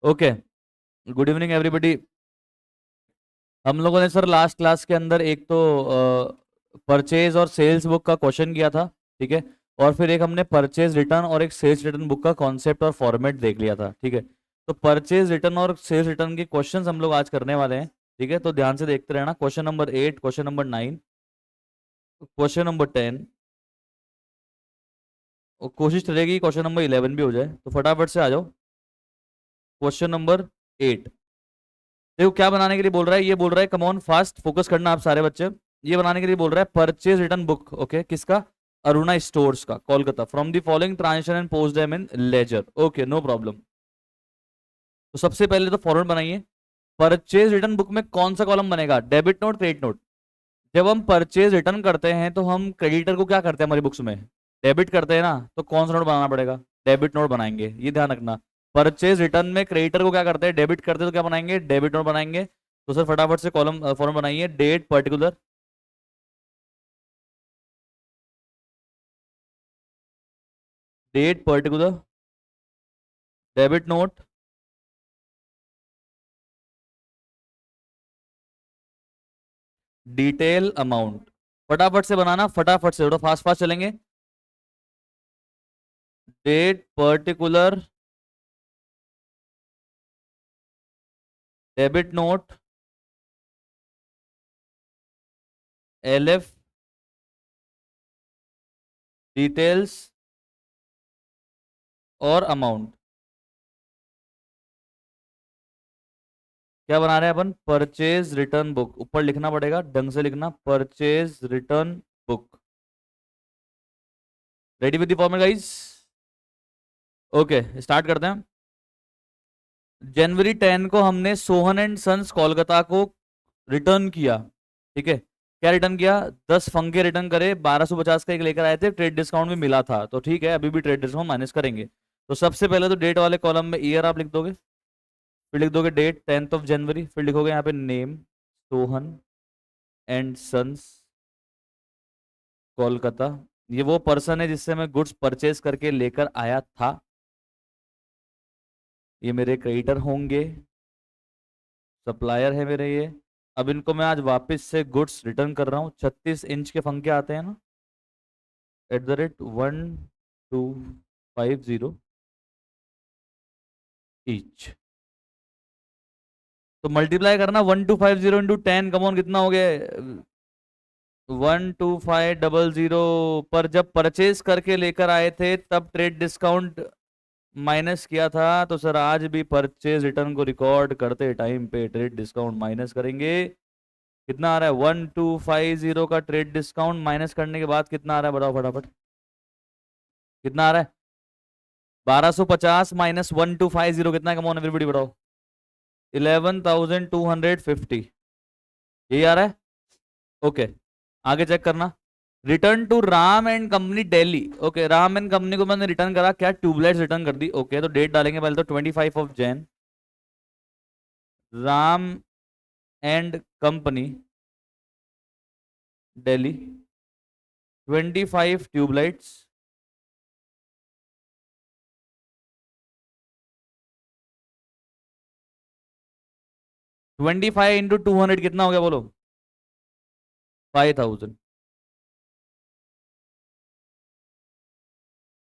Okay, good evening everybody. हम लोगों ने सर लास्ट क्लास के अंदर एक तो परचेज और सेल्स बुक का क्वेश्चन किया था, ठीक है। और फिर एक हमने परचेज रिटर्न और एक सेल्स रिटर्न बुक का कॉन्सेप्ट और फॉर्मेट देख लिया था, ठीक है। तो परचेज रिटर्न और सेल्स रिटर्न के क्वेश्चंस हम लोग आज करने वाले हैं, ठीक है। तो ध्यान से देखते रहना। Question number 8, question number 9, question number 10, और कोशिश रहेगी क्वेश्चन नंबर 11 भी हो जाए। तो फटाफट से आ जाओ। क्वेश्चन नंबर 8, देखो क्या बनाने के लिए बोल रहा है। ये बोल रहा है, कम ऑन फास्ट फोकस करना आप सारे बच्चे। ये बनाने के लिए बोल रहा है परचेज रिटर्न बुक, ओके। किसका? अरुणा स्टोर्स का, Kolkata. From the following transaction and post them in ledger, okay, no problem. तो सबसे पहले तो फॉर्मेट बनाइए। परचेज रिटर्न बुक में कौन सा कॉलम बनेगा? Debit note, credit note. जब हम परचेज रिटर्न करते हैं तो हम क्रेडिटर को क्या करते हैं हमारी बुक्स में? डेबिट करते हैं ना। तो कौन सा नोट बनाना पड़ेगा? डेबिट नोट बनाएंगे, ये ध्यान रखना। परचेज रिटर्न में क्रेडिटर को क्या करते हैं? डेबिट करते हैं, तो क्या बनाएंगे? डेबिट नोट बनाएंगे। तो सर फटाफट से कॉलम फॉर्म बनाइए। Date particular, date particular, debit note, detail amount. फटाफट से बनाना, फटाफट से, थोड़ा फास्ट फास्ट चलेंगे। Date particular, debit note, LF, details और अमाउंट। क्या बना रहे हैं अपन? Purchase return book. ऊपर लिखना पड़ेगा, ढंग से लिखना, purchase return book. Ready with the format guys? Okay, start करते हैं। जनवरी 10 को हमने सोहन एंड सन्स कोलकाता को रिटर्न किया, ठीक है। क्या रिटर्न किया? 10 फंके रिटर्न करे, 1250 का एक लेकर आए थे, ट्रेड डिस्काउंट भी मिला था, तो ठीक है, अभी भी ट्रेड डिस्काउंट माइनस करेंगे। तो सबसे पहले तो डेट वाले कॉलम में ईयर आप लिख दोगे, फिर लिख दोगे डेट 10th of January, फिर लिखोगे यहाँ पे name Sohan and sons Kolkata. ये वो पर्सन है जिससे मैं गुड्स परचेज करके लेकर आया था, ये मेरे क्रेडिटर होंगे, सप्लायर है मेरे ये। अब इनको मैं आज वापस से गुड्स रिटर्न कर रहा हूँ। 36 इंच के फंके आते हैं ना, @1250 ईच। तो मल्टीप्लाई करना, 1250 × 10, कमॉन कितना हो गया? 12500। पर जब परचेज करके लेकर आए थे तब ट्रेड डिस्काउंट माइनस किया था, तो सर आज भी परचेज रिटर्न को रिकॉर्ड करते टाइम पे ट्रेड डिस्काउंट माइनस करेंगे। कितना आ रहा है? 1250 का ट्रेड डिस्काउंट माइनस करने के बाद कितना आ रहा है? बताओ फटाफट, कितना आ रहा है? 1250 माइनस 1250 कितना है? कम ऑन एवरीबॉडी बताओ। 11,250, यही आ रहा है। ओके, आगे चेक करना। Return to Ram and company Delhi, okay. Ram and company को मैंने रिटर्न करा, क्या? ट्यूबलाइट्स रिटर्न कर दी, ओके। तो डेट डालेंगे पहले तो 25 of Jan, Ram and company Delhi, 25 tubelights, 25 × 200 कितना हो गया बोलो? 5000।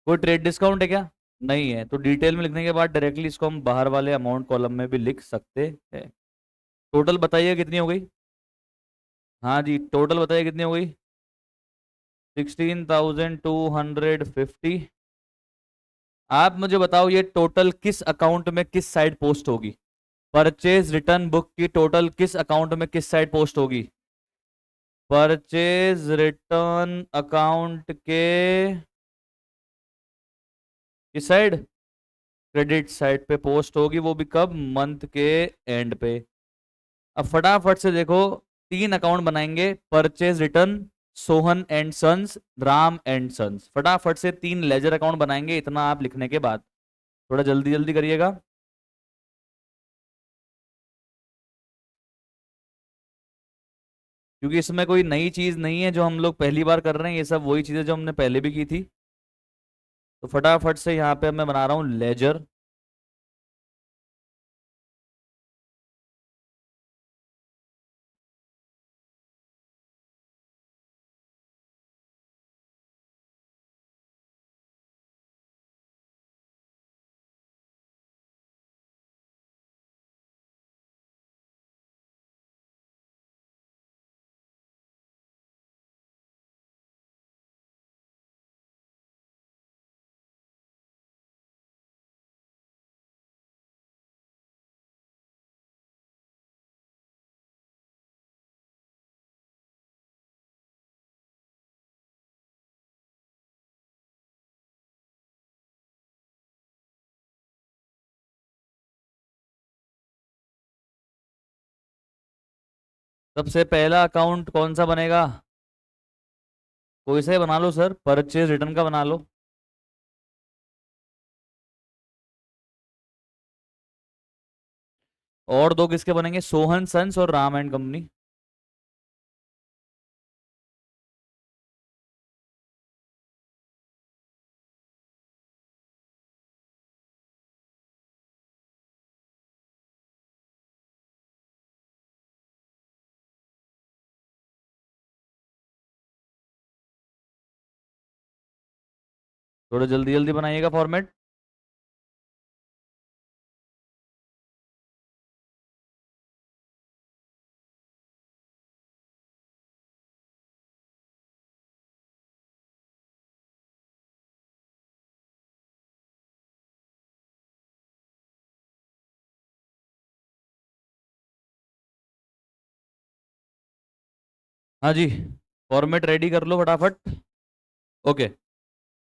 कोई ट्रेड डिस्काउंट है क्या? नहीं है। तो डिटेल में लिखने के बाद डायरेक्टली इसको हम बाहर वाले अमाउंट कॉलम में भी लिख सकते हैं। टोटल बताइए कितनी हो गई? हाँ जी, टोटल बताइए कितनी हो गई? 16,250। आप मुझे बताओ ये टोटल किस अकाउंट में किस साइड पोस्ट होगी? परचेज रिटर्न बुक की टोटल किस अकाउंट में किस साइड पोस्ट होगी? परचेज रिटर्न अकाउंट के किस साइड? क्रेडिट साइड पे पोस्ट होगी, वो भी कब? मंथ के एंड पे। अब फटाफट से देखो, 3 अकाउंट बनाएंगे, purchase return, Sohan and sons, Ram and sons. फटाफट से 3 लेजर अकाउंट बनाएंगे, इतना आप लिखने के बाद। थोड़ा जल्दी जल्दी करिएगा। क्योंकि इसमें कोई नई चीज नहीं है जो हम लोग पहली बार कर रहे हैं, ये सब वही चीजें जो हमने पहले भी की थी। तो फटाफट से यहाँ पे मैं बना रहा हूँ लेजर। सबसे पहला अकाउंट कौन सा बनेगा? कोई से बना लो सर, परचेज रिटर्न का बना लो। और दो किसके बनेंगे? सोहन सन्स और राम एंड कंपनी। थोड़ा जल्दी जल्दी बनाइएगा फॉर्मेट। हाँ जी, फॉर्मेट रेडी कर लो फटाफट। ओके।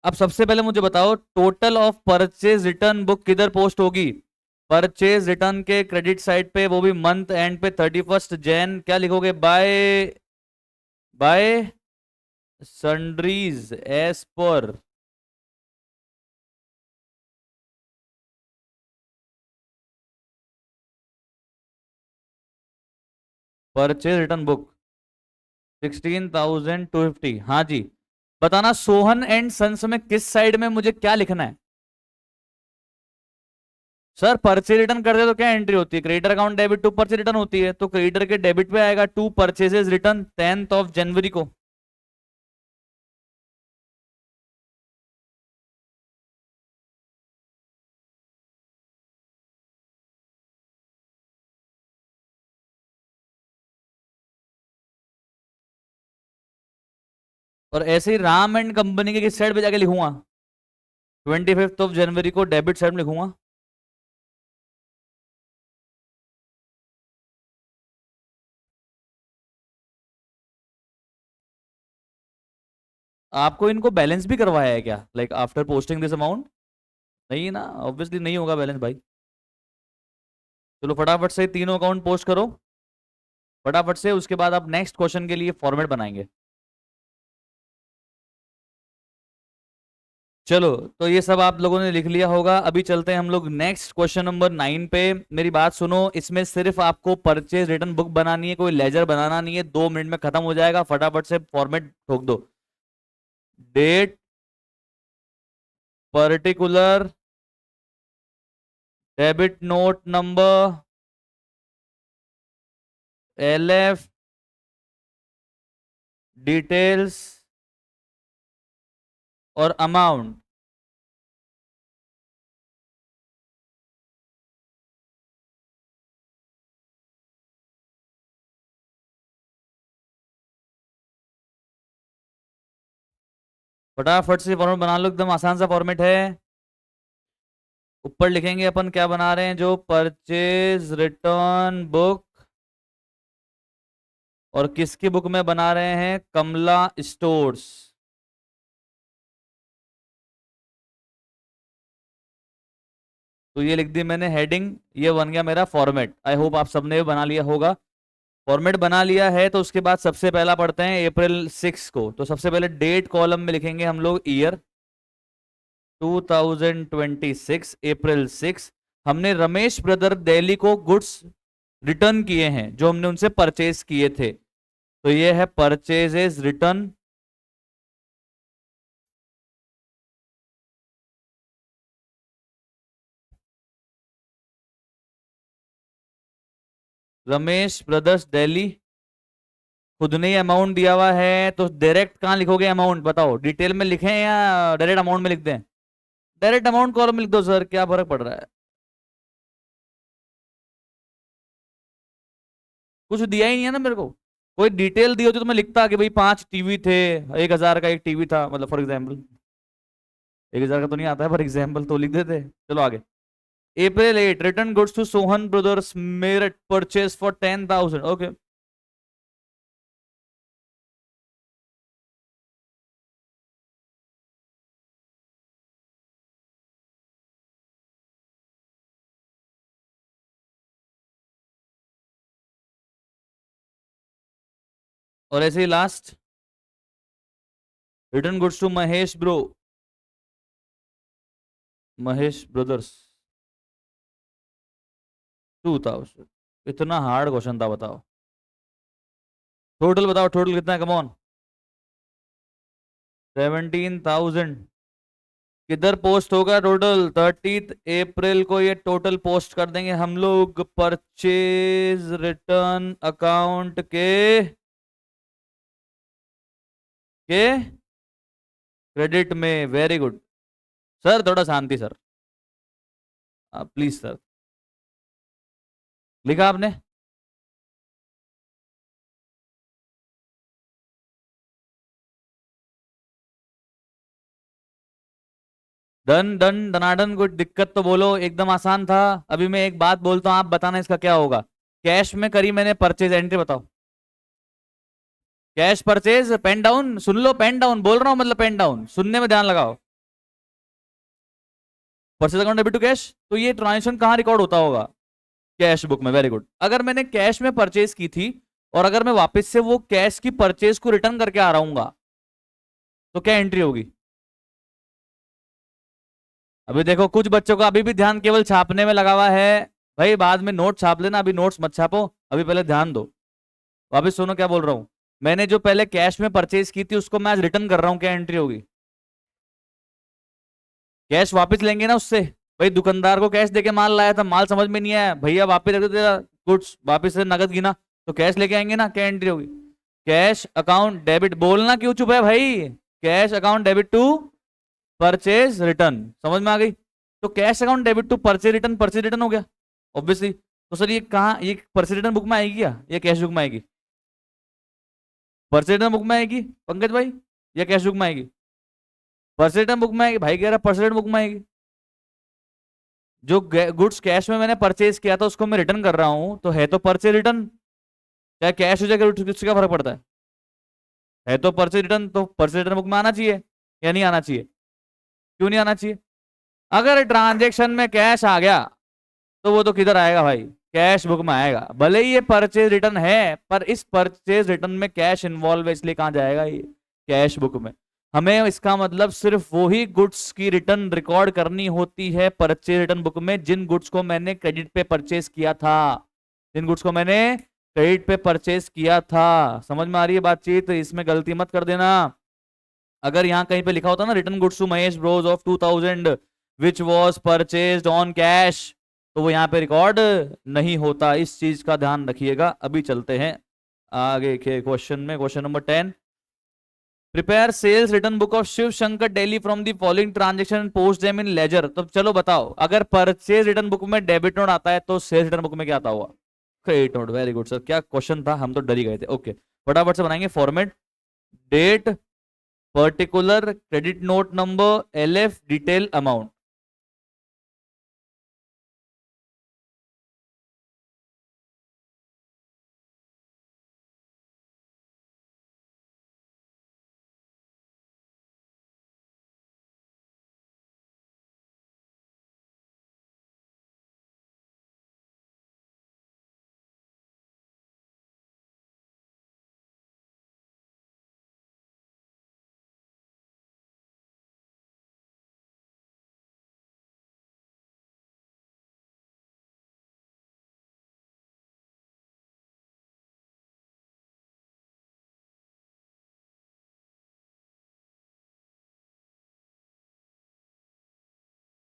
अब सबसे पहले मुझे बताओ, total of purchase return book किधर पोस्ट होगी? परचेज रिटर्न के क्रेडिट साइड पे, वो भी मंथ एंड पे 31 जैन। क्या लिखोगे? By by sundries as per purchase return book 16,250। हाँ जी। बताना सोहन एंड सन्स में किस साइड में मुझे क्या लिखना है? सर परचेज रिटर्न करते तो क्या एंट्री होती है? Creditor account debit to purchase return होती है, तो क्रेडिटर के डेबिट पे आएगा to purchases return 10th of January को। और ऐसे ही राम एंड कंपनी के किस साइड पे जाके लिखूंगा? 25th of January को डेबिट साइड में लिखूंगा। आपको इनको बैलेंस भी करवाया है क्या, like after posting this amount? नहीं ना, ऑब्वियसली नहीं होगा बैलेंस भाई। चलो फटाफट से तीनों अकाउंट पोस्ट करो फटाफट से, उसके बाद आप नेक्स्ट क्वेश्चन के लिए फॉर्मेट बनाएंगे। चलो, तो ये सब आप लोगों ने लिख लिया होगा। अभी चलते हैं हम लोग नेक्स्ट क्वेश्चन नंबर 9 पे। मेरी बात सुनो, इसमें सिर्फ आपको परचेज रिटर्न बुक बनानी है, कोई लेजर बनाना नहीं है। 2 मिनट में खत्म हो जाएगा, फटाफट से फॉर्मेट ठोक दो। Date, particular, debit note number, LF, details और अमाउंट। फटाफट से फॉर्मेट बना लो, एकदम आसान सा फॉर्मेट है। ऊपर लिखेंगे अपन क्या बना रहे हैं, जो परचेज रिटर्न बुक, और किसकी बुक में बना रहे हैं? कमला स्टोर्स। तो ये लिख दी मैंने हेडिंग, ये बन गया मेरा फॉर्मेट। आई होप आप सबने भी बना लिया होगा। फॉर्मेट बना लिया है तो उसके बाद सबसे पहला पढ़ते हैं April 6 को। तो सबसे पहले डेट कॉलम में लिखेंगे हम लोग ईयर 2026, April 6। हमने रमेश ब्रदर दिल्ली को गुड्स रिटर्न किए हैं जो हमने उनसे परचेज किए थे, तो ये है purchases return. Ramesh brothers Delhi, खुद ने अमाउंट दिया हुआ है, तो डायरेक्ट कहाँ लिखोगे अमाउंट? बताओ, डिटेल में लिखें या डायरेक्ट अमाउंट में लिख दें? डायरेक्ट अमाउंट कॉलम में लिख दो सर, क्या फर्क पड़ रहा है? कुछ दिया ही नहीं है ना मेरे को। कोई डिटेल दी होती तो मैं लिखता कि भाई 5 टीवी थे, 1,000 का एक टीवी था, मतलब फॉर एग्जाम्पल। 1,000 का तो नहीं आता है, फॉर एग्जाम्पल तो लिख देते। चलो आगे। April 8, return goods to Sohan brothers Meerut, purchase for 10,000। Okay. और ऐसे ही last, return goods to Mahesh bro, Mahesh brothers 2000। इतना हार्ड क्वेश्चन था, बताओ। टोटल बताओ, टोटल कितना है, कम ऑन। 17,000। किधर पोस्ट होगा टोटल? 30 अप्रैल को ये टोटल पोस्ट कर देंगे हम लोग परचेज रिटर्न अकाउंट के क्रेडिट में। वेरी गुड सर, थोड़ा शांति सर, प्लीज सर। लिखा आपने? डन डन डनाडन, कोई दिक्कत तो बोलो, एकदम आसान था। अभी मैं एक बात बोलता हूँ, आप बताना इसका क्या होगा। कैश में करी मैंने परचेज, एंट्री बताओ। कैश परचेज, पेन डाउन, सुन लो, पेन डाउन बोल रहा हूँ, मतलब पेन डाउन, सुनने में ध्यान लगाओ। Purchase account debit to cash, तो ये ट्रांजेक्शन कहाँ रिकॉर्ड होता होगा? कैश बुक में। Very good. अगर मैंने कैश में परचेज की थी और अगर मैं वापस से वो कैश की परचेज को रिटर्न करके आ रहा हूँ, तो क्या एंट्री होगी? अभी देखो, कुछ बच्चों का अभी भी ध्यान केवल छापने में लगा हुआ है। भाई बाद में नोट छाप लेना, अभी नोट्स मत छापो, अभी पहले ध्यान दो। वापिस सुनो क्या बोल रहा हूं। मैंने जो पहले कैश में परचेज की थी उसको मैं आज रिटर्न कर रहा हूं, क्या एंट्री होगी? कैश वापस लेंगे ना उससे। भाई दुकानदार को कैश देके माल लाया था, माल समझ में नहीं आया, भैया वापस रख दे गुड्स, वापस से नगद गिना, तो कैश लेके आएंगे ना, क्या एंट्री होगी? कैश अकाउंट डेबिट, बोलना क्यों चुप है भाई? Cash account debit to purchase return, समझ में आ गई? तो cash account debit to purchase return, purchase return हो गया ऑब्वियसली। तो सर ये कहाँ, ये परचेज रिटर्न बुक में आएगी क्या, ये कैश बुक में आएगी? परचेज रिटर्न बुक में आएगी पंकज भाई, या कैश बुक में आएगी? परचेज रिटर्न बुक में आएगी भाई, कह रहा परचेज रिटर्न बुक में आएगी। जो गुड्स कैश में मैंने परचेज किया था उसको मैं रिटर्न कर रहा हूं, तो है तो परचेज रिटर्न। चाहे कैश हो जाए उससे क्या फर्क पड़ता है तो परचेज रिटर्न, तो परचेज रिटर्न बुक में आना चाहिए या नहीं आना चाहिए? क्यों नहीं आना चाहिए? अगर ट्रांजेक्शन में कैश आ गया तो वो तो किधर आएगा भाई? कैश बुक में आएगा। भले ही ये परचेज रिटर्न है, पर इस परचेज रिटर्न में कैश इन्वॉल्व है, इसलिए कहां जाएगा ये? कैश बुक में। हमें इसका मतलब सिर्फ वही गुड्स की रिटर्न रिकॉर्ड करनी होती है परचेज रिटर्न बुक में जिन गुड्स को मैंने क्रेडिट पे परचेज किया था, जिन गुड्स को मैंने क्रेडिट पे परचेज किया था। समझ में आ रही है बातचीत? तो इसमें गलती मत कर देना। अगर यहाँ कहीं पे लिखा होता ना, return goods to Mahesh bros of 2000 which was purchase on cash, तो वो यहाँ पे रिकॉर्ड नहीं होता। इस चीज का ध्यान रखिएगा। अभी चलते हैं आगे के क्वेश्चन में। Question number 10, prepare sales return book of Shiv Shankar daily from the following transaction post them in ledger. तो चलो बताओ, अगर परचेज रिटर्न बुक में डेबिट नोट आता है तो सेल्स रिटर्न बुक में क्या आता हुआ? Credit note. Very good sir, क्या क्वेश्चन था, हम तो डर ही गए थे। ओके, फटाफट से बनाएंगे format. Date, particular, credit note number, LF, detail, amount.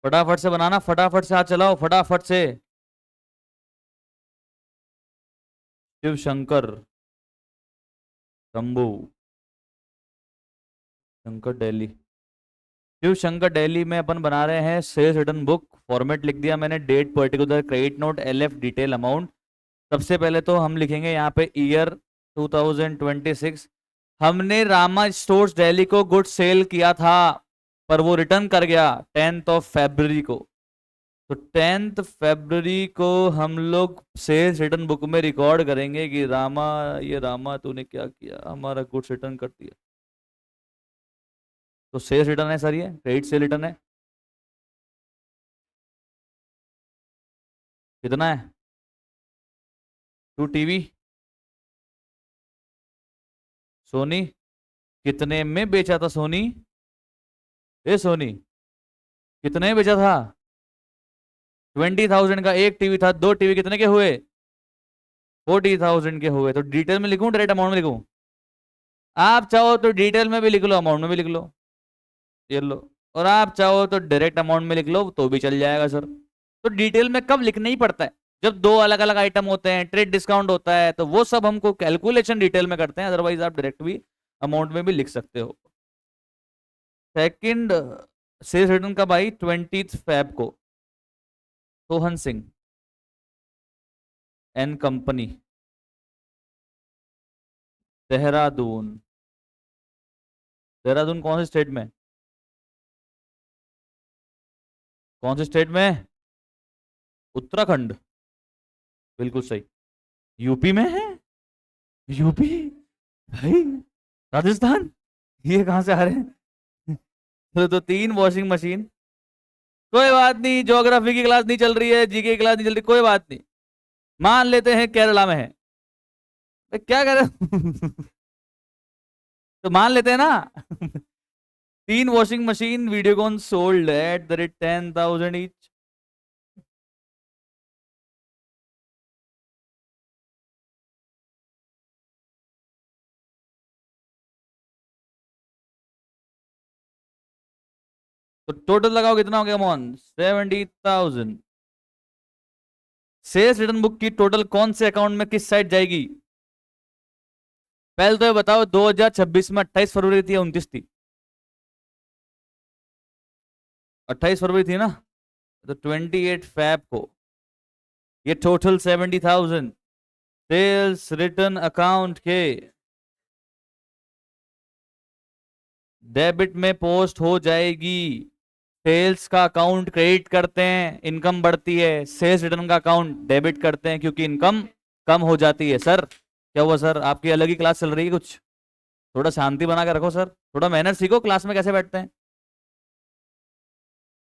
फटाफट से बनाना, फटाफट से हाथ चलाओ, फटाफट से। शिव शंकर, शंभू शंकर दिल्ली। शिव शंकर दिल्ली में अपन बना रहे हैं सेल्स रिटर्न बुक। फॉर्मेट लिख दिया मैंने, date, particular, credit note, LF, detail, amount. सबसे पहले तो हम लिखेंगे यहाँ पे ईयर 2026। हमने रामा स्टोर्स दिल्ली को गुड सेल किया था, पर वो रिटर्न कर गया 10 फरवरी को। तो 10 फरवरी को हम लोग सेल्स रिटर्न बुक में रिकॉर्ड करेंगे कि रामा, ये रामा तूने क्या किया, हमारा गुड्स रिटर्न कर दिया। तो सेल्स रिटर्न है सर, ये क्रेडिट सेल रिटर्न है। कितना है? To TV. सोनी कितने में बेचा था सोनी? ए सोनी कितने में बेचा था? 20,000 का एक टीवी था, दो टीवी कितने के हुए? 40,000 के हुए। तो डिटेल में लिखूं डायरेक्ट अमाउंट में लिखूं? आप चाहो तो डिटेल में भी लिख लो, अमाउंट में भी लिख लो, ये लो। और आप चाहो तो डायरेक्ट अमाउंट में लिख लो तो भी चल जाएगा सर। तो डिटेल में कब लिखना ही पड़ता है? जब दो अलग अलग आइटम होते हैं, ट्रेड डिस्काउंट होता है, तो वो सब हमको कैलकुलेशन डिटेल में करते हैं, अदरवाइज आप डायरेक्ट भी अमाउंट में भी लिख सकते हो। सेकंड सेल्स रिटर्न कब आई? 20 फेब को। Sohan Singh and company, Dehradun. देहरादून कौन से स्टेट में? कौन से स्टेट में? उत्तराखंड। बिल्कुल सही। यूपी में है? यूपी भाई, राजस्थान, ये कहां से आ रहे हैं? तो तीन वॉशिंग मशीन। कोई बात नहीं, ज्योग्राफी की क्लास नहीं चल रही है, जीके की क्लास नहीं चल रही, कोई बात नहीं। मान लेते हैं केरला में है। क्या कर रहे हो? तो मान लेते हैं ना। तीन washing machine Videocon sold at the rate 10,000 each. तो टोटल लगाओ कितना हो गया मोहन? 70,000। सेल्स रिटर्न बुक की टोटल कौन से अकाउंट में किस साइड जाएगी? पहले तो ये बताओ, 2026 में 28 फरवरी थी या 29 थी? 28 फरवरी थी ना? तो 28 फेब को ये टोटल 70,000 सेल्स रिटर्न अकाउंट के डेबिट में पोस्ट हो जाएगी। सेल्स का अकाउंट क्रेडिट करते हैं, इनकम बढ़ती है। सेल्स रिटर्न का अकाउंट डेबिट करते हैं क्योंकि इनकम कम हो जाती है। सर क्या हुआ सर, आपकी अलग ही क्लास चल रही है कुछ? थोड़ा शांति बना के रखो सर, थोड़ा मैनर सीखो क्लास में कैसे बैठते हैं।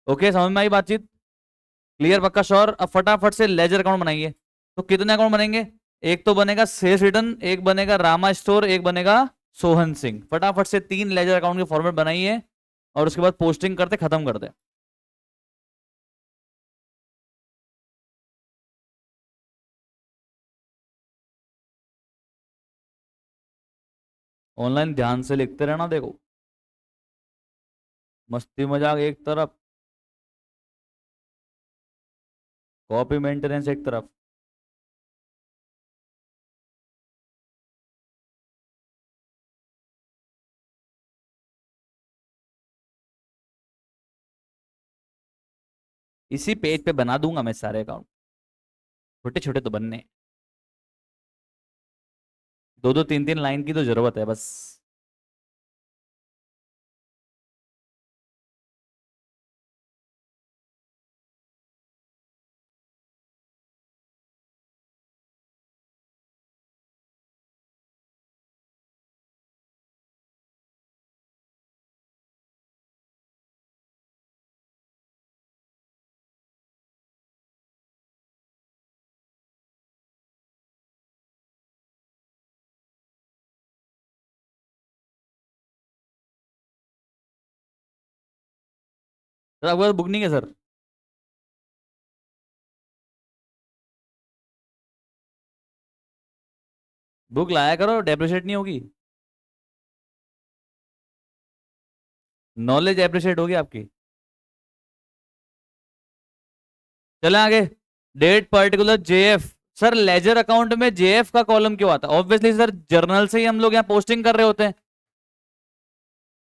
ओके, समझ में आई बातचीत? क्लियर, पक्का, श्योर? अब फटाफट से लेजर अकाउंट बनाइए। तो कितने अकाउंट बनेंगे? एक तो बनेगा सेल्स रिटर्न, एक बनेगा रामा स्टोर, एक बनेगा सोहन सिंह। फटाफट से तीन लेजर अकाउंट के फॉर्मेट बनाइए और उसके बाद पोस्टिंग करते खत्म कर दे। ऑनलाइन ध्यान से लिखते रहना, देखो मस्ती मजाक एक तरफ, कॉपी मेंटेनेंस एक तरफ। इसी पेज पे बना दूंगा मैं सारे अकाउंट, छोटे छोटे तो बनने। दो दो तीन तीन लाइन की तो जरूरत है बस। सर आपके पास बुक नहीं है सर? बुक लाया करो, डेप्रिशिएट नहीं होगी। नॉलेज एप्रिशिएट होगी आपकी। चले आगे। Date particular JF. Sir ledger account में जेएफ का कॉलम क्यों आता है? ऑब्वियसली सर, जर्नल से ही हम लोग यहाँ पोस्टिंग कर रहे होते हैं,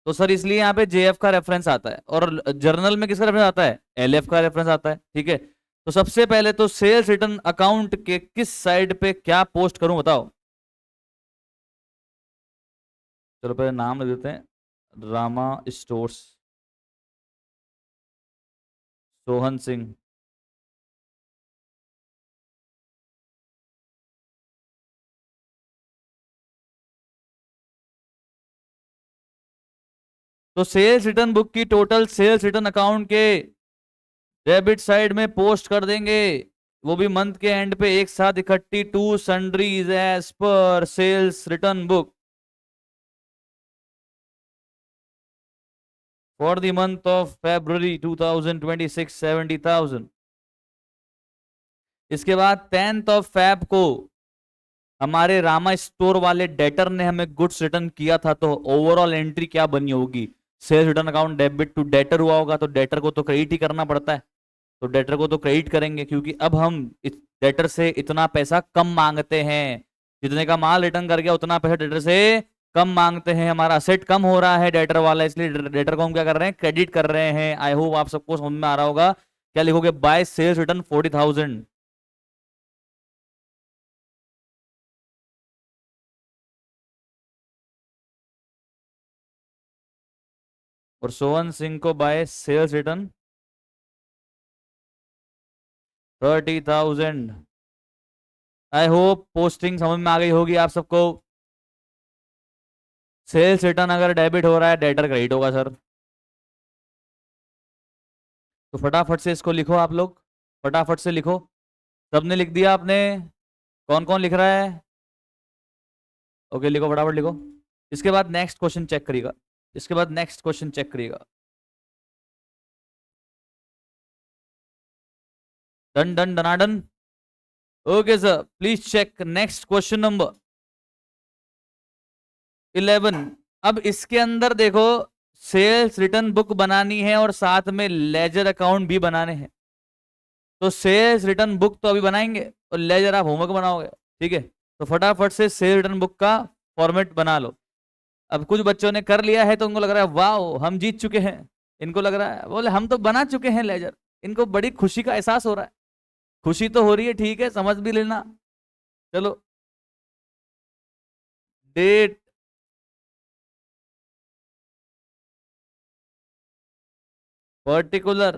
तो सर इसलिए यहाँ पे जेएफ का रेफरेंस आता है। और जर्नल में किसका रेफरेंस आता है? एलएफ का रेफरेंस आता है, ठीक है। तो सबसे पहले तो सेल्स रिटर्न अकाउंट के किस साइड पे क्या पोस्ट करूं बताओ? चलो पहले नाम लिख देते हैं, रामा स्टोर्स, सोहन सिंह। तो सेल्स रिटर्न बुक की टोटल सेल्स रिटर्न अकाउंट के डेबिट साइड में पोस्ट कर देंगे, वो भी मंथ के एंड पे एक साथ इकट्ठी, to sundries as per sales return book. For the month of February 2026 70,000। इसके बाद 10th ऑफ Feb को हमारे रामा स्टोर वाले डेटर ने हमें गुड्स रिटर्न किया था, तो ओवरऑल एंट्री क्या बनी होगी? Sales return account debit to debtor हुआ होगा, तो डेटर को तो क्रेडिट ही करना पड़ता है, तो डेटर को तो क्रेडिट करेंगे, क्योंकि अब हम डेटर से इतना पैसा कम मांगते हैं, जितने का माल रिटर्न कर गया उतना पैसा डेटर से कम मांगते हैं। हमारा असेट कम हो रहा है डेटर वाला, इसलिए डेटर को हम क्या कर रहे हैं? क्रेडिट कर रहे हैं। आई होप आप सबको समझ में आ रहा होगा। क्या लिखोगे? By sales return 40,000। और सोहन सिंह को by sales return 30,000। I hope posting समझ में आ गई होगी आप सबको। सेल्स रिटर्न अगर डेबिट हो रहा है, डेटर क्रेडिट होगा सर। तो फटाफट से इसको लिखो आप लोग, फटाफट से लिखो। सबने लिख दिया आपने? कौन कौन लिख रहा है? ओके, लिखो, फटाफट लिखो। इसके बाद नेक्स्ट क्वेश्चन चेक करिएगा, इसके बाद नेक्स्ट क्वेश्चन चेक करिएगा। डन डन डनाडन। Okay sir, please check next question number 11। अब इसके अंदर देखो, सेल्स रिटर्न बुक बनानी है और साथ में लेजर अकाउंट भी बनाने हैं। तो सेल्स रिटर्न बुक तो अभी बनाएंगे और लेजर आप होमवर्क बनाओगे, ठीक है? तो फटाफट से सेल्स रिटर्न बुक का फॉर्मेट बना लो। अब कुछ बच्चों ने कर लिया है तो उनको लग रहा है वाओ हम जीत चुके हैं, इनको लग रहा है बोले हम तो बना चुके हैं लेजर, इनको बड़ी खुशी का एहसास हो रहा है। खुशी तो हो रही है, ठीक है, समझ भी लेना। चलो, date, particular,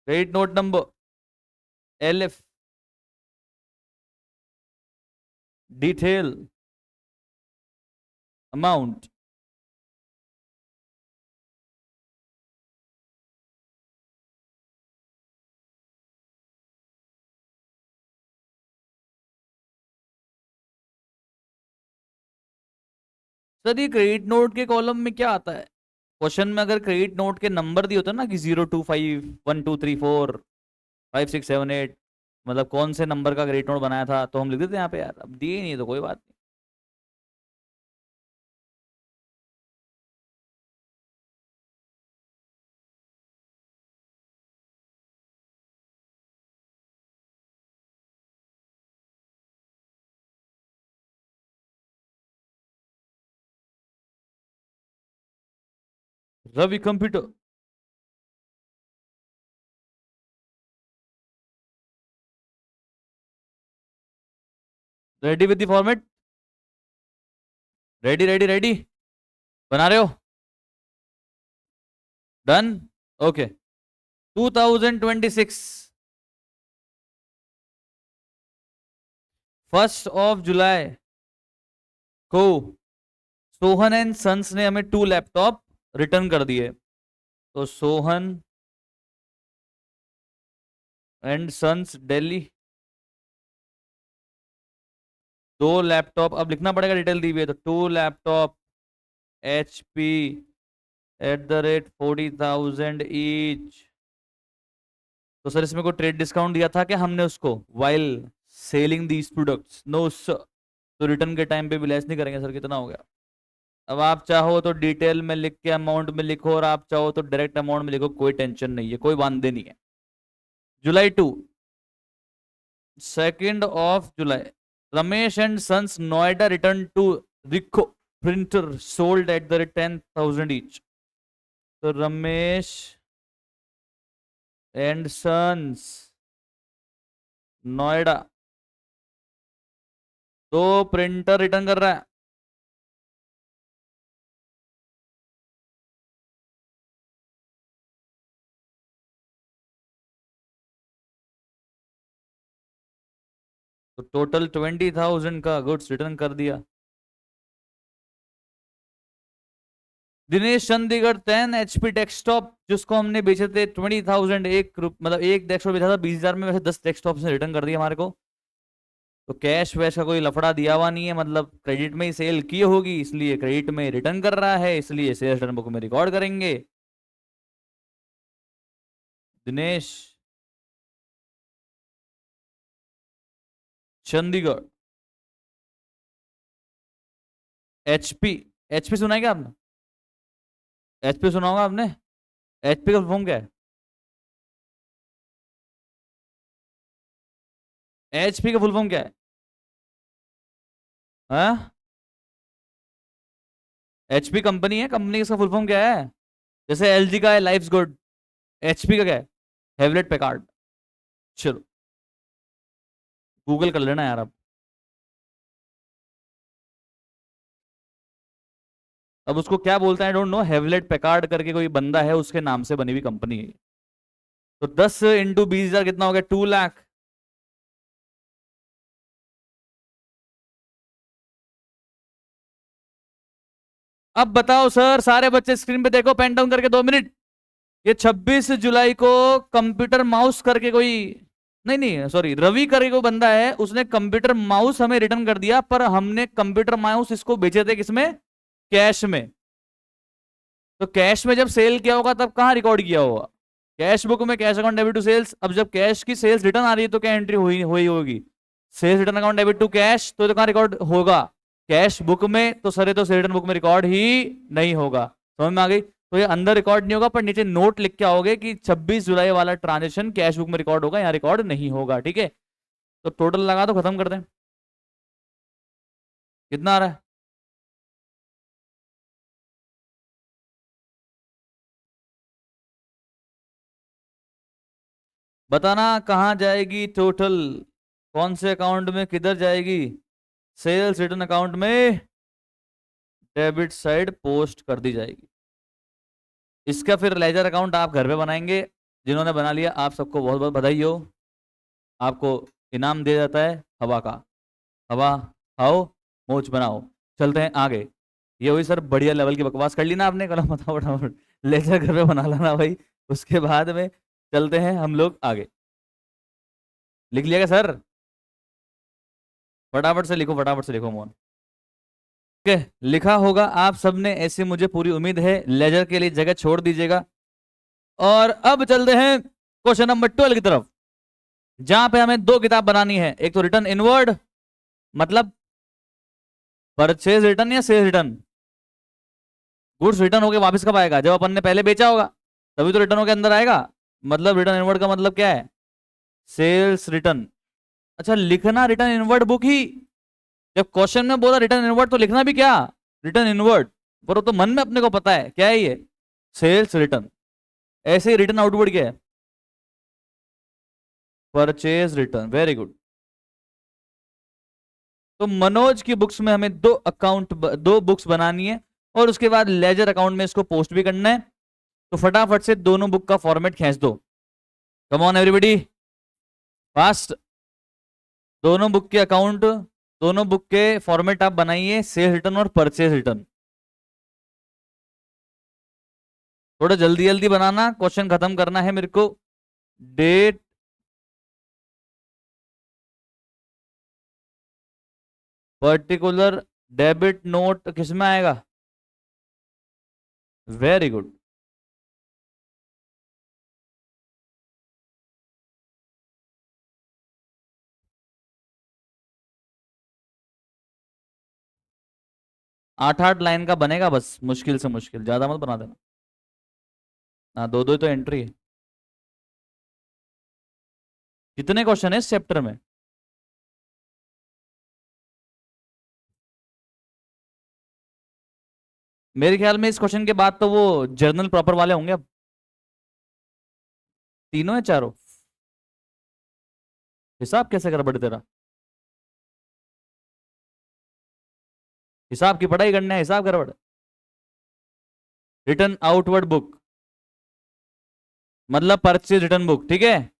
credit note number, LF, detail, amount. Sir ये क्रेडिट नोट के कॉलम में क्या आता है? क्वेश्चन में अगर क्रेडिट नोट के नंबर दिए होते ना कि 02512345678, मतलब कौन से नंबर का क्रेडिट नोट बनाया था, तो हम लिख देते यहाँ पे यार। अब दिए नहीं तो कोई बात नहीं। Ravi computer, ready with the format? Ready ready ready, बना रहे हो? डन। ओके, 2026 1 जुलाई को सोहन एंड सन्स ने हमें 2 लैपटॉप रिटर्न कर दिए। तो Sohan and sons Delhi 2 laptop, अब लिखना पड़ेगा, डिटेल दी हुई है तो 2 लैपटॉप HP @40,000 ईच। तो सर इसमें कोई ट्रेड डिस्काउंट दिया था क्या हमने उसको while selling these products? No sir. तो रिटर्न के टाइम पे भी लेस नहीं करेंगे सर। कितना हो गया? अब आप चाहो तो डिटेल में लिख के अमाउंट में लिखो, और आप चाहो तो डायरेक्ट अमाउंट में लिखो, कोई टेंशन नहीं है, कोई वांदे नहीं है। July 2, 2 Ramesh and sons Noida return to Ricoh printer sold @10,000 each. तो Ramesh and sons Noida 2 printer return कर रहा है। तो टोटल 20,000 का गुड्स रिटर्न कर दिया। दिनेश चंडीगढ़ 10 HP डेस्कटॉप जिसको हमने बेचे थे 20,000, मतलब एक डेस्कटॉप बेचा था 20,000 में, वैसे 10 डेस्कटॉप से रिटर्न कर दिया हमारे को। तो कैश वैश का कोई लफड़ा दिया हुआ नहीं है, मतलब क्रेडिट में ही सेल की होगी इसलिए क्रेडिट में रिटर्न कर रहा है, इसलिए सेल्स रिटर्न बुक में रिकॉर्ड करेंगे। दिनेश, चंडीगढ़, एचपी। एचपी सुना है क्या आपने? एचपी सुना होगा आपने। एचपी का फॉर्म क्या है? एचपी का फुल फॉर्म क्या है? हाँ, एचपी कंपनी है, कंपनी का फुल फॉर्म क्या है? जैसे एलजी का है लाइफ्स गुड, एचपी का क्या है? Hewlett Packard. चलो गूगल कर लेना यार आप। अब उसको क्या बोलते हैं डोंट नो, हेवलेट पैकार्ड करके कोई बंदा है, उसके नाम से बनी हुई कंपनी है। तो 10 × 20,000 कितना हो गया? 2 लाख। अब बताओ सर, सारे बच्चे स्क्रीन पे देखो, पेन डाउन करके 2 मिनट। ये 26 जुलाई को कंप्यूटर माउस करके कोई, नहीं नहीं सॉरी, रवि करके कोई बंदा है, उसने कंप्यूटर माउस हमें रिटर्न कर दिया, पर हमने कंप्यूटर माउस इसको बेचे थे किसमें? कैश में। तो कैश में जब सेल किया होगा तब कहां रिकॉर्ड किया होगा? कैश बुक में, cash account debit to sales. अब जब कैश की सेल्स रिटर्न आ रही है तो क्या एंट्री हुई हुई होगी? Sales return account debit to cash, तो कहां रिकॉर्ड होगा? कैश बुक में। तो सर ये तो सेल्स रिटर्न बुक में रिकॉर्ड ही नहीं होगा। समझ में आ गई? तो ये अंदर रिकॉर्ड नहीं होगा, पर नीचे नोट लिख के आओगे कि 26 जुलाई वाला ट्रांजेक्शन कैश बुक में रिकॉर्ड होगा, यहाँ रिकॉर्ड नहीं होगा। ठीक है, तो टोटल लगा दो, खत्म कर दें। कितना आ रहा है? बताना कहाँ जाएगी टोटल, कौन से अकाउंट में किधर जाएगी? सेल्स रिटर्न अकाउंट में डेबिट साइड पोस्ट कर दी जाएगी। इसका फिर लेजर अकाउंट आप घर पे बनाएंगे। जिन्होंने बना लिया आप सबको बहुत बहुत बधाई हो। आपको इनाम दिया जाता है हवा का। हवा खाओ, मोच बनाओ। चलते हैं आगे। ये हुई सर बढ़िया लेवल की बकवास कर ली ना आपने, कल बताओ फटाफट। लेजर घर पे बना लाना भाई। उसके बाद में चलते हैं हम लोग आगे। लिख लिया क्या सर? फटाफट से लिखो, फटाफट से लिखो मोहन। ओके, लिखा होगा आप सबने, ऐसी मुझे पूरी उम्मीद है। लेजर के लिए जगह छोड़ दीजिएगा। और अब चलते हैं क्वेश्चन नंबर 12 की तरफ, जहां पे हमें दो किताब बनानी है। एक तो रिटर्न इनवर्ड, मतलब परचेज रिटर्न या सेल्स रिटर्न। गुड्स रिटर्न होके वापस कब आएगा? जब अपन ने पहले बेचा होगा, तभी तो रिटर्न होके अंदर आएगा। मतलब रिटर्न इनवर्ड का मतलब क्या है? Sales return. अच्छा, लिखना रिटर्न इनवर्ड बुक ही। जब क्वेश्चन में बोला रिटर्न इनवर्ड, तो लिखना भी क्या? Return inward. पर वो तो मन में अपने को पता है क्या है ये, सेल्स रिटर्न। ऐसे ही रिटर्न आउटवर्ड क्या है? Purchase return. Very good. तो मनोज की बुक्स में हमें दो बुक्स बनानी है, और उसके बाद लेजर अकाउंट में इसको पोस्ट भी करना है। तो फटाफट से दोनों बुक का फॉर्मेट खींच दो। कम ऑन एवरीबॉडी, फास्ट। दोनों बुक के अकाउंट, दोनों बुक के फॉर्मेट आप बनाइए, सेल्स रिटर्न और परचेज रिटर्न। थोड़ा जल्दी जल्दी बनाना, क्वेश्चन खत्म करना है मेरे को। डेट, पर्टिकुलर, डेबिट नोट किसमें आएगा? Very good. 8 8 लाइन का बनेगा बस, मुश्किल से मुश्किल, ज्यादा मत बना देना। हाँ, दो दो तो एंट्री है। कितने क्वेश्चन है इस चैप्टर में? मेरे ख्याल में इस क्वेश्चन के बाद तो वो जर्नल प्रॉपर वाले होंगे अब। तीनों है चारों? हिसाब कैसे कर बड़े तेरा? हिसाब की पढ़ाई करना है, हिसाब कर बड़े। रिटर्न आउटवर्ड बुक मतलब परचेज रिटर्न बुक, ठीक है।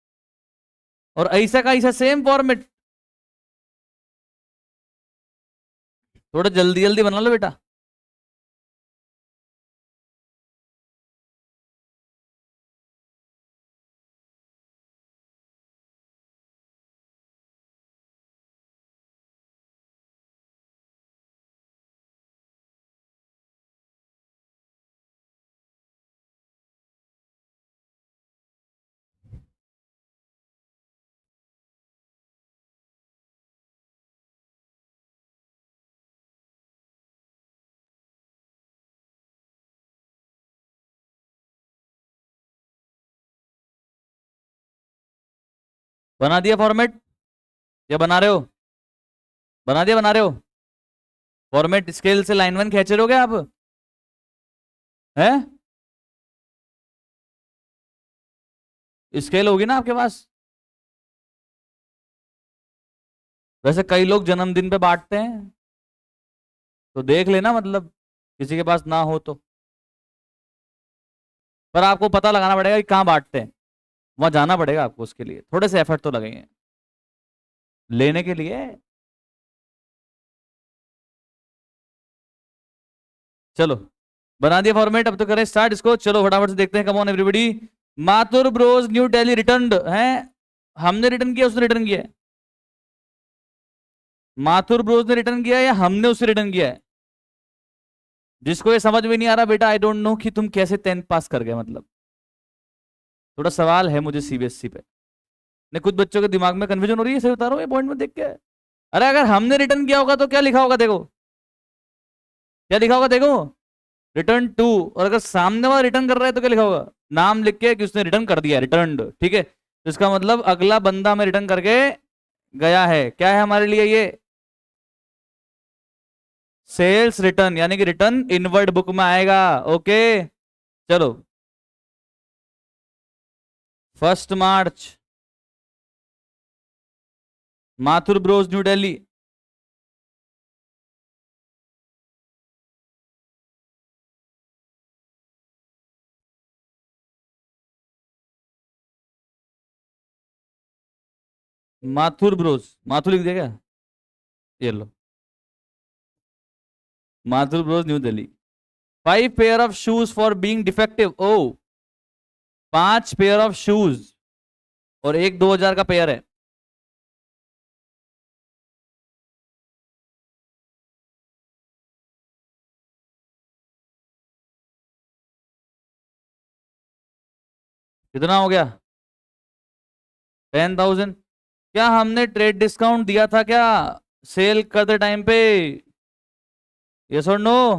और ऐसा का ऐसा सेम फॉर्मेट। थोड़ा जल्दी जल्दी बना लो बेटा। बना दिया फॉर्मेट या बना रहे हो? बना रहे हो फॉर्मेट? स्केल से लाइन वन खींच रहे हो क्या आप? हैं? स्केल होगी ना आपके पास? वैसे कई लोग जन्मदिन पे बांटते हैं, तो देख लेना, मतलब किसी के पास ना हो तो। पर आपको पता लगाना पड़ेगा कि कहाँ बांटते हैं, वहां जाना पड़ेगा आपको, उसके लिए थोड़े से एफर्ट तो लगेंगे लेने के लिए। चलो बना दिया फॉर्मेट, अब तो करें स्टार्ट इसको। चलो फटाफट से देखते हैं, come on everybody. Mathur bros New Delhi return है। हमने रिटर्न किया उसने रिटर्न किया है? माथुर ब्रोज ने रिटर्न किया है या हमने उसे रिटर्न किया है? जिसको ये समझ में नहीं आ रहा बेटा, आई डोंट नो कि तुम कैसे 10th पास कर गए, मतलब थोड़ा सवाल है मुझे सीबीएसई पे। ने कुछ बच्चों के दिमाग में कंफ्यूजन हो रही है, सही बता रहा हूँ ये पॉइंट में देख के। अरे अगर हमने रिटर्न किया होगा तो क्या लिखा होगा, देखो क्या लिखा होगा, देखो रिटर्न टू। और अगर सामने वाला रिटर्न कर रहा है तो क्या लिखा होगा? नाम लिख के कि उसने रिटर्न कर दिया, रिटर्न। ठीक है, तो इसका मतलब अगला बंदा में रिटर्न करके गया है। क्या है हमारे लिए ये? सेल्स रिटर्न, यानी कि रिटर्न इनवर्ड बुक में आएगा। ओके चलो 1 March Mathur bros New Delhi. Mathur bros, Mathur लिख दिया क्या? ये लो, Mathur bros New Delhi. 5 pair of shoes for being defective. Oh 5 pair of shoes, और एक 2000 का पेयर है। कितना हो गया? 10,000। क्या हमने ट्रेड डिस्काउंट दिया था क्या सेल करते टाइम पे? यस और नो?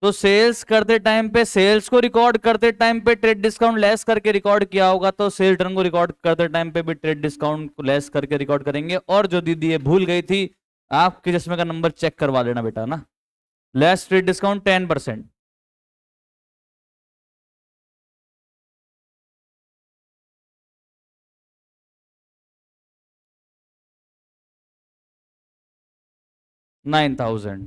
तो सेल्स करते टाइम पे, सेल्स को रिकॉर्ड करते टाइम पे ट्रेड डिस्काउंट लेस करके रिकॉर्ड किया होगा, तो सेल रिटर्न को रिकॉर्ड करते टाइम पे भी ट्रेड डिस्काउंट को लेस करके रिकॉर्ड करेंगे। और जो दीदी ये भूल गई थी, आपके चश्मे का नंबर चेक करवा लेना बेटा ना। Less trade discount 10%। $9,000।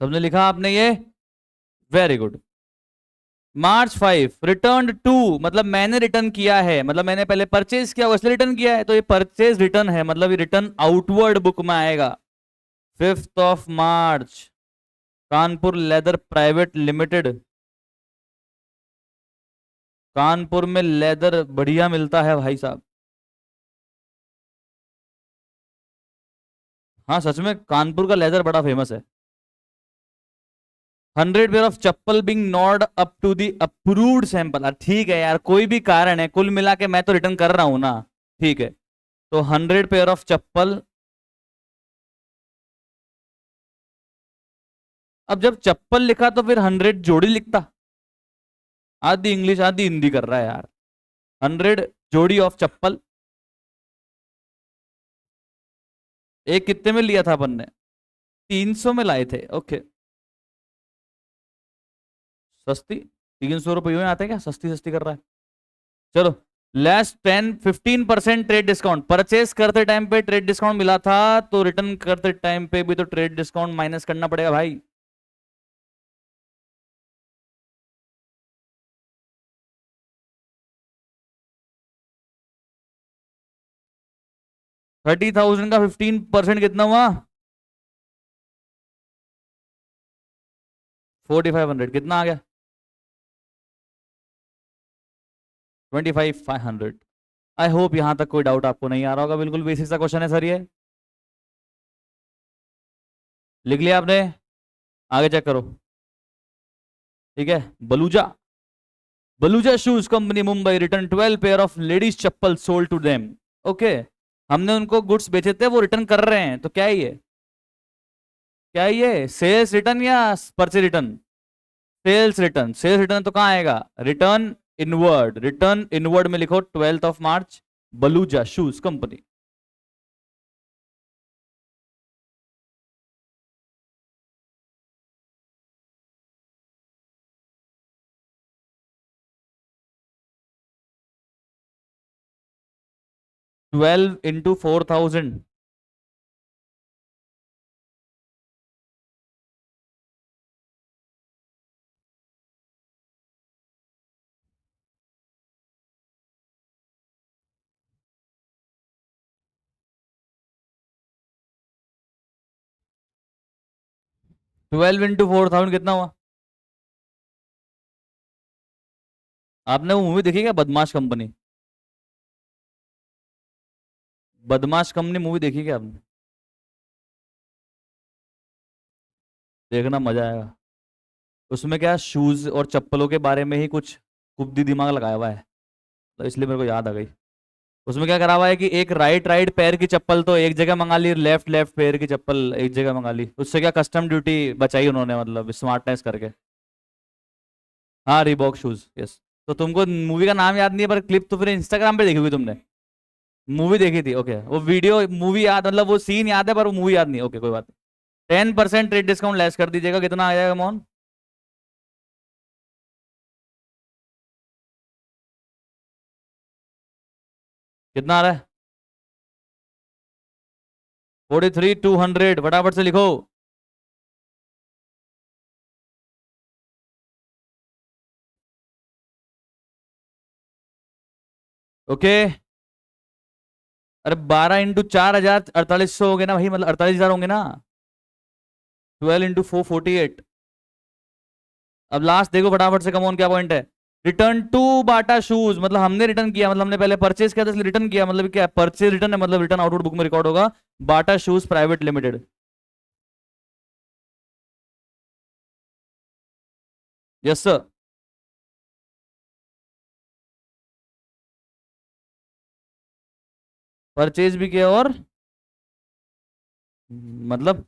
सबने लिखा आपने ये? Very good. March 5 return to, मतलब मैंने रिटर्न किया है, मतलब मैंने पहले परचेज किया इसलिए रिटर्न किया है, तो ये परचेज रिटर्न है, मतलब ये रिटर्न आउटवर्ड बुक में आएगा। 5 March Kanpur leather private limited. Kanpur में लेदर बढ़िया मिलता है भाई साहब। हाँ सच में कानपुर का लेदर बड़ा फेमस है। 100 pair of chappal being not up to the approved sample. ठीक है यार, कोई भी कारण है, कुल मिला के मैं तो रिटर्न कर रहा हूं ना। ठीक है, तो 100 पेयर ऑफ चप्पल। अब जब चप्पल लिखा तो फिर 100 जोड़ी लिखता। आधी इंग्लिश आधी हिंदी कर रहा है यार। 100 जोड़ी ऑफ चप्पल। एक कितने में लिया था अपन ने? 300 में लाए थे। ओके सस्ती, 300 रुपये में आते हैं क्या? सस्ती सस्ती कर रहा है। चलो लेस 15% ट्रेड डिस्काउंट। परचेस करते टाइम पे ट्रेड डिस्काउंट मिला था, तो रिटर्न करते टाइम पे भी तो ट्रेड डिस्काउंट माइनस करना पड़ेगा भाई। $30,000 का 15% कितना हुआ? 4,500। कितना आ गया? 25,500। आई होप यहां तक कोई डाउट आपको नहीं आ रहा होगा, बिल्कुल बेसिक सा क्वेश्चन है सर ये। लिख लिया आपने? आगे चेक करो। ठीक है, Baluja, Baluja shoes company Mumbai return 12 pair of ladies chappal sold to them. Okay, हमने उनको गुड्स बेचे थे, वो रिटर्न कर रहे हैं, तो क्या है ये? क्या है ये, सेल्स रिटर्न या purchase return? Sales return. Sales return तो कहाँ आएगा, रिटर्न इनवर्ड। रिटर्न इनवर्ड में लिखो 12 March Baluja shoes company. Twelve into 4,000, 12 into 4,000 कितना हुआ? आपने वो मूवी देखी क्या, बदमाश कंपनी? बदमाश कंपनी मूवी देखी क्या आपने? देखना, मजा आएगा। उसमें क्या, शूज और चप्पलों के बारे में ही कुछ कुब्दी दिमाग लगाया हुआ है, तो इसलिए मेरे को याद आ गई। उसमें क्या करा हुआ है कि एक राइट राइट पैर की चप्पल तो एक जगह मंगा ली, लेफ्ट लेफ्ट पैर की चप्पल एक जगह मंगा ली। उससे क्या कस्टम ड्यूटी बचाई उन्होंने, मतलब स्मार्टनेस करके। हाँ, रिबॉक शूज, यस। तो तुमको मूवी का नाम याद नहीं है, पर क्लिप तो फिर इंस्टाग्राम पे देखी हुई तुमने। मूवी देखी थी, ओके। वो वीडियो मूवी याद, मतलब वो सीन याद है पर वो मूवी याद नहीं, ओके कोई बात नहीं। 10% ट्रेड डिस्काउंट लेस कर दीजिएगा, कितना आ जाएगा मोहन? कितना आ रहा है? 43,200, फटाफट से लिखो। ओके। अरे 12 इंटू 4,000, 4800 हो गए ना भाई, मतलब 48,000 होंगे ना। 12 इंटू 4, 48। अब लास्ट देखो फटाफट से, कमोन क्या पॉइंट है? रिटर्न टू बाटा शूज, मतलब हमने रिटर्न किया, मतलब हमने पहले परचेज किया था इसलिए रिटर्न किया, मतलब क्या परचेज रिटर्न है, मतलब रिटर्न आउटपुट बुक में रिकॉर्ड होगा। Bata shoes private limited. Yes sir. Purchase भी किया और मतलब,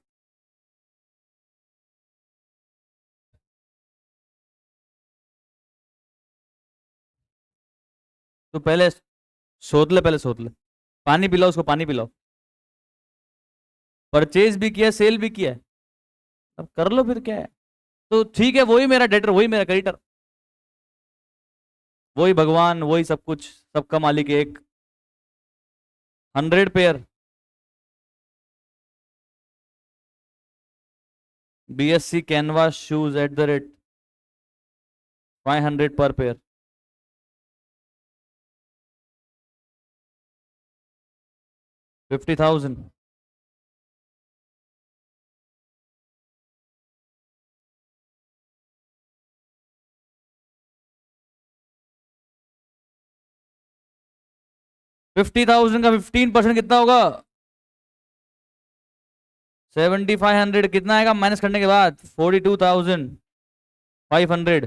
तो पहले सोच ले, पहले सोच ले। पानी पिलाओ उसको, पानी पिलाओ। परचेज भी किया, सेल भी किया है। अब कर लो फिर, क्या है। तो ठीक है, वही मेरा डेटर, वही मेरा क्रेडिटर, वही भगवान, वही सब कुछ, सबका मालिक एक। 100 पेयर। BSC कैनवास शूज @ 500 पर पेयर। 50,000। 50,000 का 15% कितना होगा? 7,500 कितना आएगा माइनस करने के बाद? 42,500।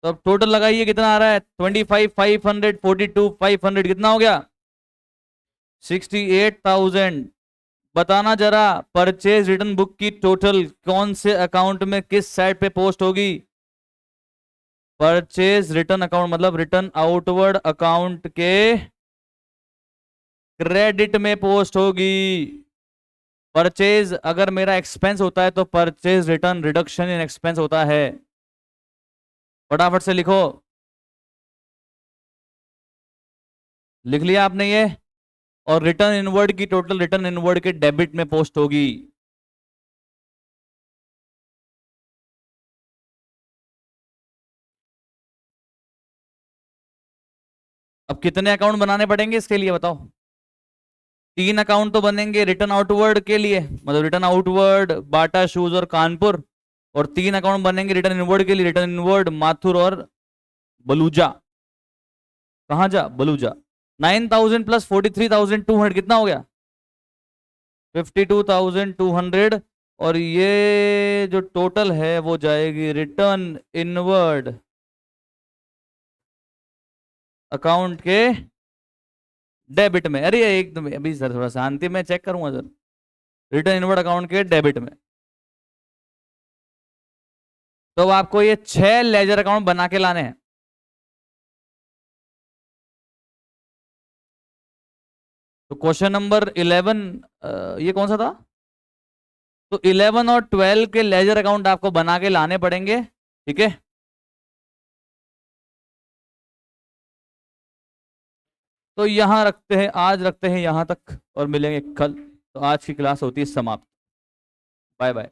तो अब टोटल लगाइए कितना आ रहा है? 25,500, 42,500 कितना हो गया? 68,000। बताना जरा, परचेज रिटर्न बुक की टोटल कौन से अकाउंट में किस साइड पे पोस्ट होगी? परचेज रिटर्न अकाउंट मतलब रिटर्न आउटवर्ड अकाउंट के क्रेडिट में पोस्ट होगी। परचेज अगर मेरा एक्सपेंस होता है तो purchase return reduction in expense होता है। फटाफट से लिखो। लिख लिया आपने ये? और रिटर्न इनवर्ड की टोटल रिटर्न इनवर्ड के डेबिट में पोस्ट होगी। अब कितने अकाउंट बनाने पड़ेंगे इसके लिए बताओ? 3 अकाउंट तो बनेंगे रिटर्न आउटवर्ड के लिए, मतलब रिटर्न आउटवर्ड बाटा शूज और कानपुर। और 3 अकाउंट बनेंगे रिटर्न इनवर्ड के लिए, रिटर्न इनवर्ड माथुर और बलूजा। कहाँ जा, बलूजा। 9,000 प्लस 43,200 कितना हो गया? 52,200। और ये जो टोटल है वो जाएगी रिटर्न इनवर्ड अकाउंट के डेबिट में। अरे एकदम अभी सर, थोड़ा शांति में चेक करूंगा सर। रिटर्न इनवर्ड अकाउंट के डेबिट में। तो अब आपको ये 6 लेजर अकाउंट बना के लाने हैं। तो क्वेश्चन नंबर 11 ये कौन सा था? तो 11 और 12 के लेजर अकाउंट आपको बना के लाने पड़ेंगे, ठीक है। तो यहां रखते हैं, आज रखते हैं यहां तक और मिलेंगे कल। तो आज की क्लास होती है समाप्त। Bye bye.